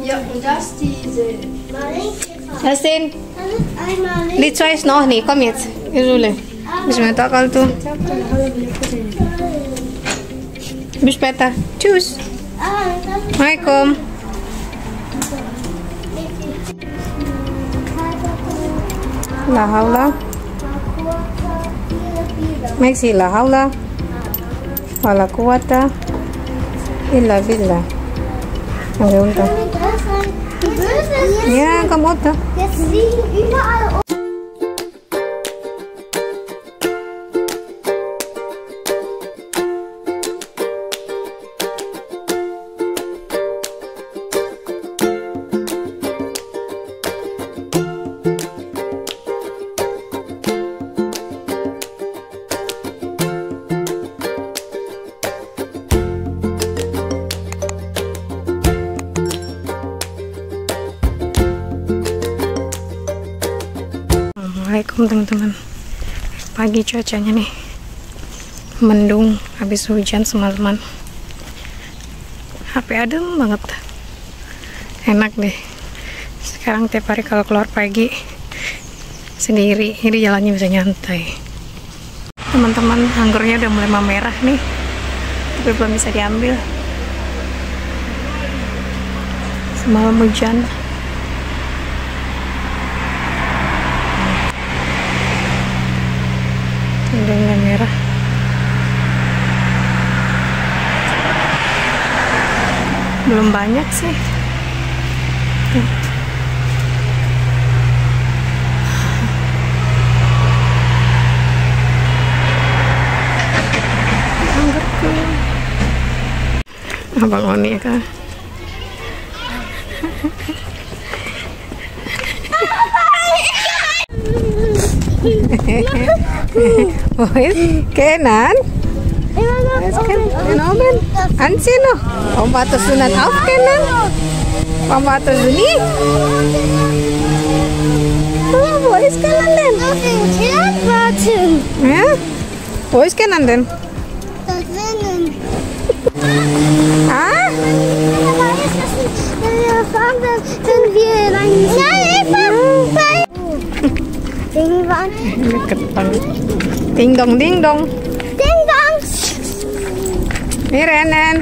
Ja, und das diese. Justin, die zwei ist noch nicht. Komm jetzt. Jule. Bis später, Kaltu. Bis später. Tschüss. Assalamualaikum. La haula. Maxi la haula. Wala quwata illa billah. Okay, unter. Ja, komm runter. Jetzt liegen überall. Assalamualaikum teman-teman. Pagi cuacanya nih mendung habis hujan semalaman. HP adem banget, enak deh. Sekarang tiap hari kalau keluar pagi sendiri, ini jalannya bisa nyantai. Teman-teman, anggurnya udah mulai merah nih, tapi belum bisa diambil. Semalam hujan. Udah mulai merah. Belum banyak sih. Tuh. Anggapku. Abang Oni kan. Boys, kenan? Kenan, ansino. Pembatas sunat auf kenan? Pembatas ini? Oh, boys kenan den? Ya, boys kenan den? Ah? Deket banget. Ding dong, ding dong. Ding dong. Ini Renan.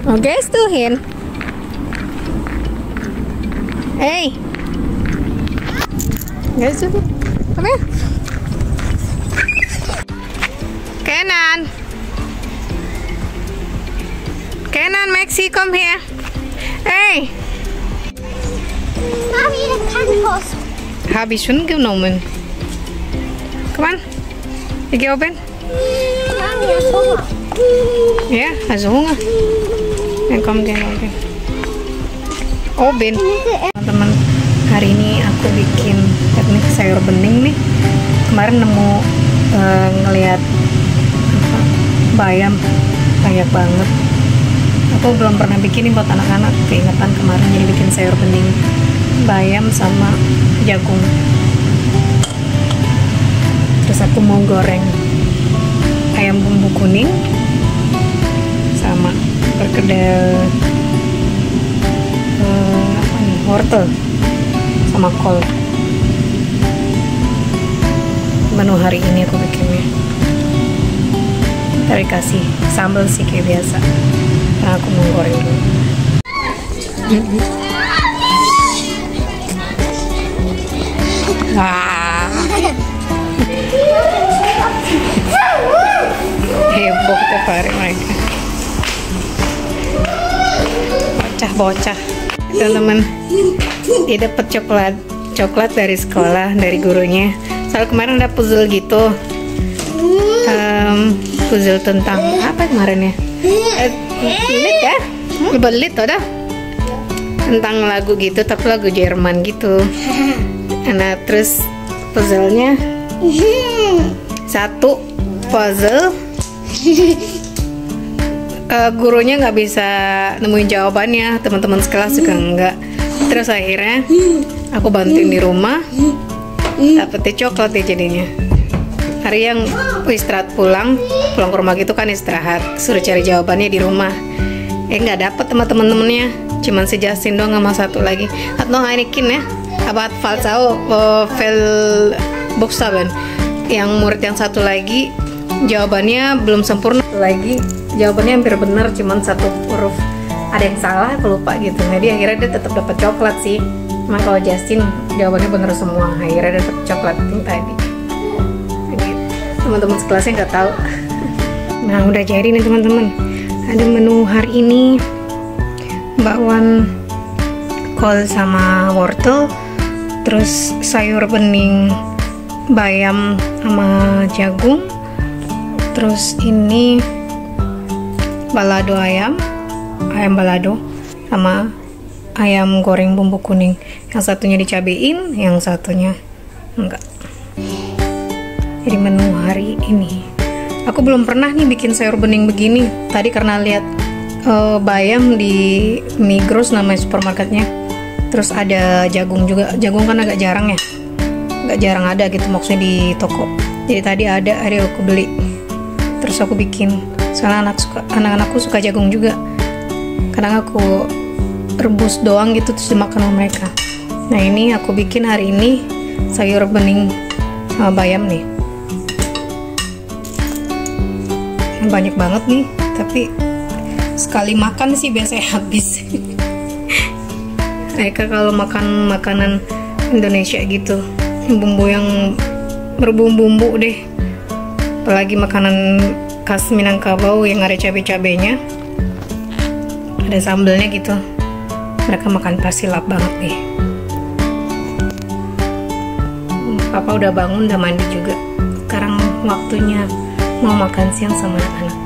Oke, stuhin. Hey. Guys, tuh. Come here. Kenan. Kenan, Maxi, come here. Hey. Mami, das kann was. Habe ich schon genommen. Komm an. Ich gehe oben. Mami, hast Hunger. Ya, also Hunger. Ya, komm, gehen oben. Oben. Teman-teman, hari ini aku bikin teknik sayur bening nih. Kemarin nemu ngelihat bayam banyak banget. Aku belum pernah bikin ini buat anak-anak, keingetan kemarin jadi bikin sayur bening bayam sama jagung. Terus aku mau goreng ayam bumbu kuning sama perkedel wortel sama kol. Menu hari ini aku bikinnya. Ntar kasih sambal sih kayak biasa. Nah, aku mau goreng dulu. Wah. Heboh tiap hari mereka. Bocah-bocah. Teman-teman, dia dapat coklat dari sekolah, dari gurunya. Soal kemarin ada puzzle gitu. Puzzle tentang apa kemarin ya? Belit ya? Belit udah? Tentang lagu gitu, tapi lagu Jerman gitu. Nah, terus puzzle-nya satu puzzle gurunya nggak bisa nemuin jawabannya, teman-teman sekelas juga nggak. Terus akhirnya aku bantuin di rumah, dapetnya coklat ya jadinya. hari yang istirahat pulang ke rumah gitu kan, istirahat, suruh cari jawabannya di rumah. Nggak dapet sama temen-temennya, cuman si Justin doang sama satu lagi. Atau Heineken ya, apa Falsao Vel Bokstaben. Yang murid yang satu lagi jawabannya belum sempurna, lagi jawabannya hampir benar, cuman satu huruf ada yang salah, aku lupa gitu. Jadi akhirnya dia tetap dapat coklat sih. Cuma kalau Justin jawabannya benar semua, akhirnya dia dapat coklat yang tadi. Gitu. Teman-teman sekelasnya nggak tahu. Nah udah jadi nih teman-teman. Ada menu hari ini bakwan kol sama wortel, terus sayur bening bayam sama jagung, terus ini balado ayam balado sama ayam goreng bumbu kuning. Yang satunya dicabein, yang satunya enggak. Jadi menu hari ini. Aku belum pernah nih bikin sayur bening begini. Tadi karena lihat bayam di Migros namanya supermarketnya. Terus ada jagung juga. Jagung kan agak jarang ya. Agak jarang ada gitu maksudnya di toko. Jadi tadi ada, hari aku beli. Terus aku bikin. Soalnya anak-anakku suka jagung juga. Kadang aku rebus doang gitu terus dimakan sama mereka. Nah ini aku bikin hari ini sayur bening sama bayam nih. Banyak banget nih, tapi sekali makan sih biasanya habis. Mereka kalau makan makanan Indonesia gitu, bumbu yang berbumbu-bumbu deh, apalagi makanan khas Minangkabau yang ada cabai-cabainya, ada sambelnya gitu, mereka makan pasti lap banget nih. Papa udah bangun, udah mandi juga. Sekarang waktunya mau makan siang sama anak-anak,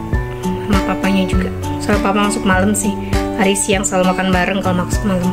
sama papanya juga. Soalnya papa masuk malam sih, hari siang selalu makan bareng kalau masuk malam.